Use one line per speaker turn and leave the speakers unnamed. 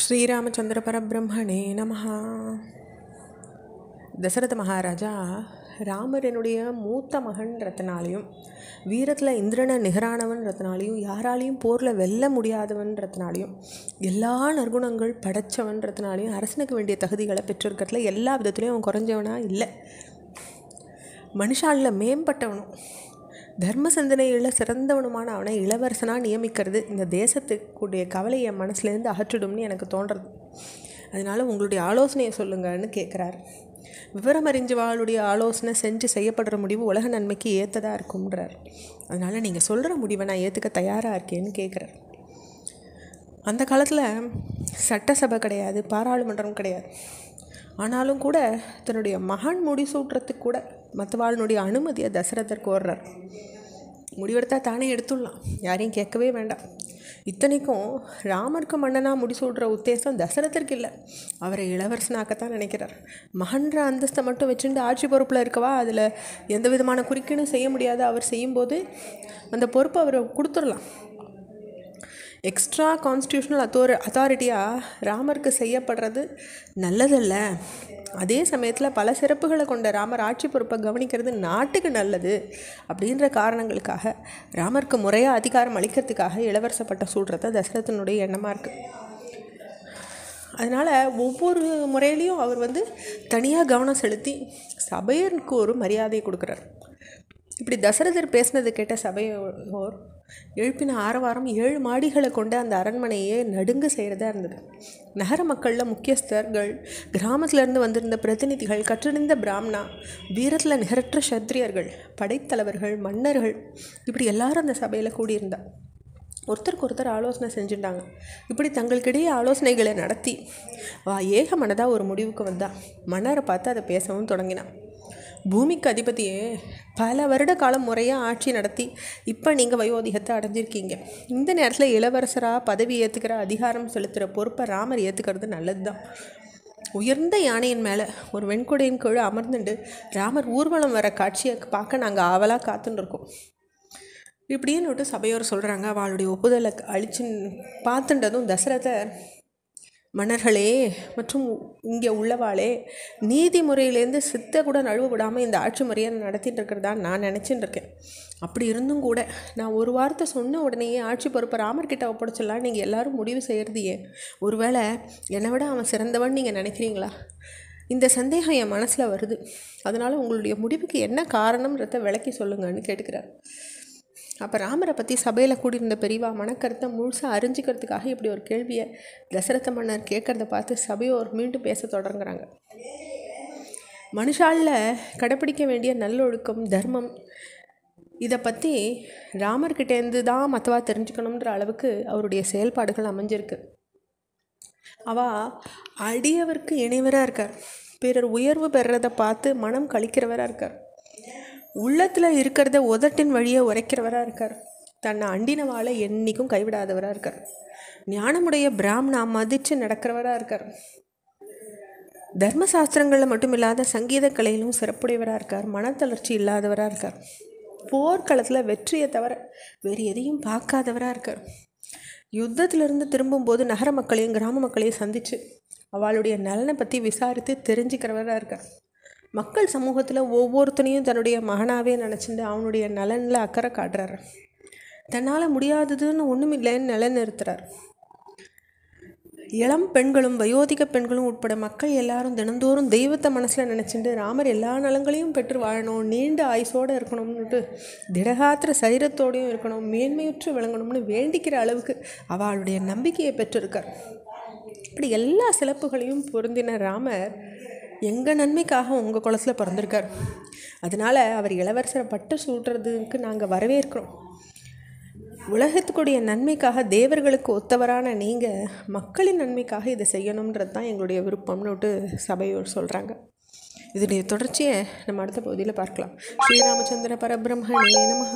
ஸ்ரீராமச்சந்திர பரபிரம்மணே நமஹ. தசரத மகாராஜா ராமர் என்னுடைய மூத்த மகன்றதுனாலையும் வீரத்தில் இந்திரனை நிகரானவன்றதுனாலையும் யாராலையும் போரில் வெல்ல முடியாதவன்றதுனாலையும் எல்லா நற்குணங்கள் படைச்சவன்றதுனாலையும் அரசனுக்கு வேண்டிய தகுதிகளை பெற்றிருக்கிறதுல எல்லா விதத்துலேயும் அவன் குறைஞ்சவனாக இல்லை. மனுஷாலில் மேம்பட்டவனும் தர்ம சிந்தனைகளில் சிறந்தவனுமான அவனை இளவரசனாக நியமிக்கிறது இந்த தேசத்துக்குடைய கவலையை மனசுலேருந்து அகற்றிடும்னு எனக்கு தோன்றது. அதனால் உங்களுடைய ஆலோசனையை சொல்லுங்கன்னு கேட்குறாரு. விவரம் அறிஞ்சவாளுடைய ஆலோசனை செஞ்சு செய்யப்படுற முடிவு உலக நன்மைக்கு ஏற்றதாக இருக்கும்ன்றார். அதனால் நீங்கள் சொல்கிற முடிவை நான் ஏற்றுக்க தயாராக இருக்கேன்னு கேட்குறார். அந்த காலத்தில் சட்டசபை கிடையாது, பாராளுமன்றம் கிடையாது. ஆனாலும் கூட தன்னுடைய மகன் முடிசூட்டுறதுக்கு கூட மற்றவாளுடைய அனுமதியை தசரதர் கோர்றார். முடிவெடுத்தால் தானே எடுத்துடலாம், யாரையும் கேட்கவே வேண்டாம். இத்தனைக்கும் ராமருக்கு மன்னனாக முடிசூடுற உத்தேசம் தசரதருக்கு இல்லை, அவரை இளவரசனாக்கத்தான் நினைக்கிறார். மகன்ற அந்தஸ்தை மட்டும் வச்சுட்டு ஆட்சி பொறுப்பில் இருக்கவா அதில் எந்த விதமான குறுக்கீடும் செய்ய முடியாது. அவர் செய்யும்போது அந்த பொறுப்பை அவரை கொடுத்துடலாம். எக்ஸ்ட்ரா கான்ஸ்டியூஷனல் அத்தாரிட்டியாக ராமருக்கு செய்யப்படுறது நல்லதல்ல. அதே சமயத்தில் பல சிறப்புகளை கொண்ட ராமர் ஆட்சி பொறுப்பை கவனிக்கிறது நாட்டுக்கு நல்லது அப்படின்ற காரணங்களுக்காக ராமருக்கு முறையாக அதிகாரம் அளிக்கிறதுக்காக இளவரச பட்டம் சூடுறத தசரதனுடைய எண்ணமாக இருக்குது. அதனால் ஒவ்வொரு முறையிலையும் அவர் தனியாக கவனம் செலுத்தி சபையருக்கு ஒரு மரியாதையை கொடுக்குறார். இப்படி தசரதர் பேசினது கேட்ட சபையோர் எழுப்பின ஆரவாரம் 7 மாடிகளை கொண்ட அந்த அரண்மனையே நடுங்க செய்கிறதா இருந்தது. நகர மக்களில் முக்கியஸ்தர்கள், கிராமத்திலேருந்து வந்திருந்த பிரதிநிதிகள், கற்றறிந்த பிராமணா, வீரத்தில் நிகரற்ற சத்திரியர்கள், படைத்தலைவர்கள், மன்னர்கள், இப்படி எல்லாரும் அந்த சபையில் கூடியிருந்தா. ஒருத்தருக்கு ஒருத்தர் ஆலோசனை செஞ்சுட்டாங்க. இப்படி தங்களுக்கிடையே ஆலோசனைகளை நடத்தி ஏக மனதாக ஒரு முடிவுக்கு வந்தா. மன்னரை பார்த்து அதை பேசவும் தொடங்கினான். பூமிக்கு அதிபதியே பல வருட காலம் முறையாக ஆட்சி நடத்தி இப்போ நீங்கள் வயோதிகத்தை அடைஞ்சிருக்கீங்க. இந்த நேரத்தில் இளவரசராக பதவி ஏற்றுக்கிற அதிகாரம் செலுத்துகிற பொறுப்பை ராமர் ஏற்றுக்கிறது நல்லது தான். உயர்ந்த யானையின் மேலே ஒரு வெண்கொடையின் கீழே அமர்ந்துட்டு ராமர் ஊர்வலம் வர காட்சியை பார்க்க நாங்கள் ஆவலாக காத்துட்டுருக்கோம். இப்படின்னு விட்டு சபையோர் சொல்கிறாங்க. அவளுடைய ஒப்புதலை அழிச்சுன்னு பார்த்துட்டதும் தசரதர், மன்னர்களே மற்றும் இங்கே உள்ளவாளே, நீதி முறையிலேருந்து சித்த கூட நழுவ விடாமல் இந்த ஆட்சி முறையை நடத்திட்டு இருக்கிறதா நான் நினச்சிட்டு இருக்கேன். அப்படி இருந்தும் கூட நான் ஒரு வார்த்தை சொன்ன உடனேயே ஆட்சி பொறுப்பை ராமர்கிட்ட ஒப்படைச்சிடலாம் நீங்கள் எல்லோரும் முடிவு செய்கிறது ஏன்? ஒருவேளை என்னை விட அவன் சிறந்தவன் நீங்கள் நினைக்கிறீங்களா? இந்த சந்தேகம் என் மனசில் வருது. அதனால் உங்களுடைய முடிவுக்கு என்ன காரணம்ன்றதை விளக்கி சொல்லுங்கன்னு கேட்டுக்கிறார். அப்போ ராமரை பற்றி சபையில் கூடியிருந்த பெரியவா மனக்கருத்தை முழுசாக அறிஞ்சிக்கிறதுக்காக இப்படி ஒரு கேள்வியை தசரத மன்னர் கேட்குறத பார்த்து சபையோர் மீண்டும் பேச தொடங்குறாங்க. மனுஷாலில் கடைப்பிடிக்க வேண்டிய நல்லொழுக்கம், தர்மம், இதை பற்றி ராமர்கிட்டேருந்து தான் மற்றவா தெரிஞ்சுக்கணுன்ற அளவுக்கு அவருடைய செயல்பாடுகள் அமைஞ்சிருக்கு. அடியவருக்கு இணைவராக இருக்கார். பிறர் உயர்வு பெறுறதை பார்த்து மனம் கழிக்கிறவராக இருக்கார். உள்ளத்தில் இருக்கிறத உதட்டின் வழியை உரைக்கிறவராக இருக்கார். தன்னை அண்டினவாளை என்றைக்கும் கைவிடாதவராக இருக்கார். ஞானமுடைய பிராமணா மதித்து நடக்கிறவராக இருக்கார். தர்மசாஸ்திரங்களில் மட்டும் இல்லாத சங்கீத கலையிலும் சிறப்புடையவராக இருக்கார். மனத்தளர்ச்சி இல்லாதவராக இருக்கார். போர்க்களத்தில் வெற்றியை தவிர வேறு எதையும் பார்க்காதவராக இருக்கார். யுத்தத்திலிருந்து திரும்பும்போது நகர மக்களையும் கிராம மக்களையும் சந்தித்து அவளுடைய நலனை பற்றி விசாரித்து தெரிஞ்சுக்கிறவராக இருக்கார். மக்கள் சமூகத்தில் ஒவ்வொருத்தனையும் தன்னுடைய மகனாகவே நினச்சிட்டு அவனுடைய நலனில் அக்கறை காட்டுறார். தன்னால் முடியாததுன்னு ஒன்றும் இல்லைன்னு நிலைநிறுத்துறார். இளம் பெண்களும் வயோதிக பெண்களும் உட்பட மக்கள் எல்லாரும் தினந்தோறும் தெய்வத்தை மனசில் நினச்சிட்டு ராமர் எல்லா நலங்களையும் பெற்று வாழணும், நீண்ட ஆயுசோடு இருக்கணும்னுட்டு, திடகாத்திர சரீரத்தோடையும் இருக்கணும், மேன்மையுற்று விளங்கணும்னு வேண்டிக்கிற அளவுக்கு அவளுடைய நம்பிக்கையை பெற்றிருக்கார். இப்படி எல்லா சிறப்புகளையும் பொருந்தின ராமர் எங்கள் நன்மைக்காக உங்கள் குலத்தில் பிறந்திருக்கார். அதனால் அவர் இளவரசரை பட்டம் சூடுறதுக்கு நாங்கள் வரவேற்கிறோம். உலகத்துக்குடைய நன்மைக்காக தேவர்களுக்கு ஒத்தவரான நீங்கள் மக்களின் நன்மைக்காக இதை செய்யணுன்றது தான் எங்களுடைய விருப்பம்னு விட்டு சபையோர் சொல்கிறாங்க. இதனுடைய தொடர்ச்சியை நம்ம அடுத்த பகுதியில் பார்க்கலாம். ஸ்ரீராமச்சந்திர பரபிரம்மணே நமஹ.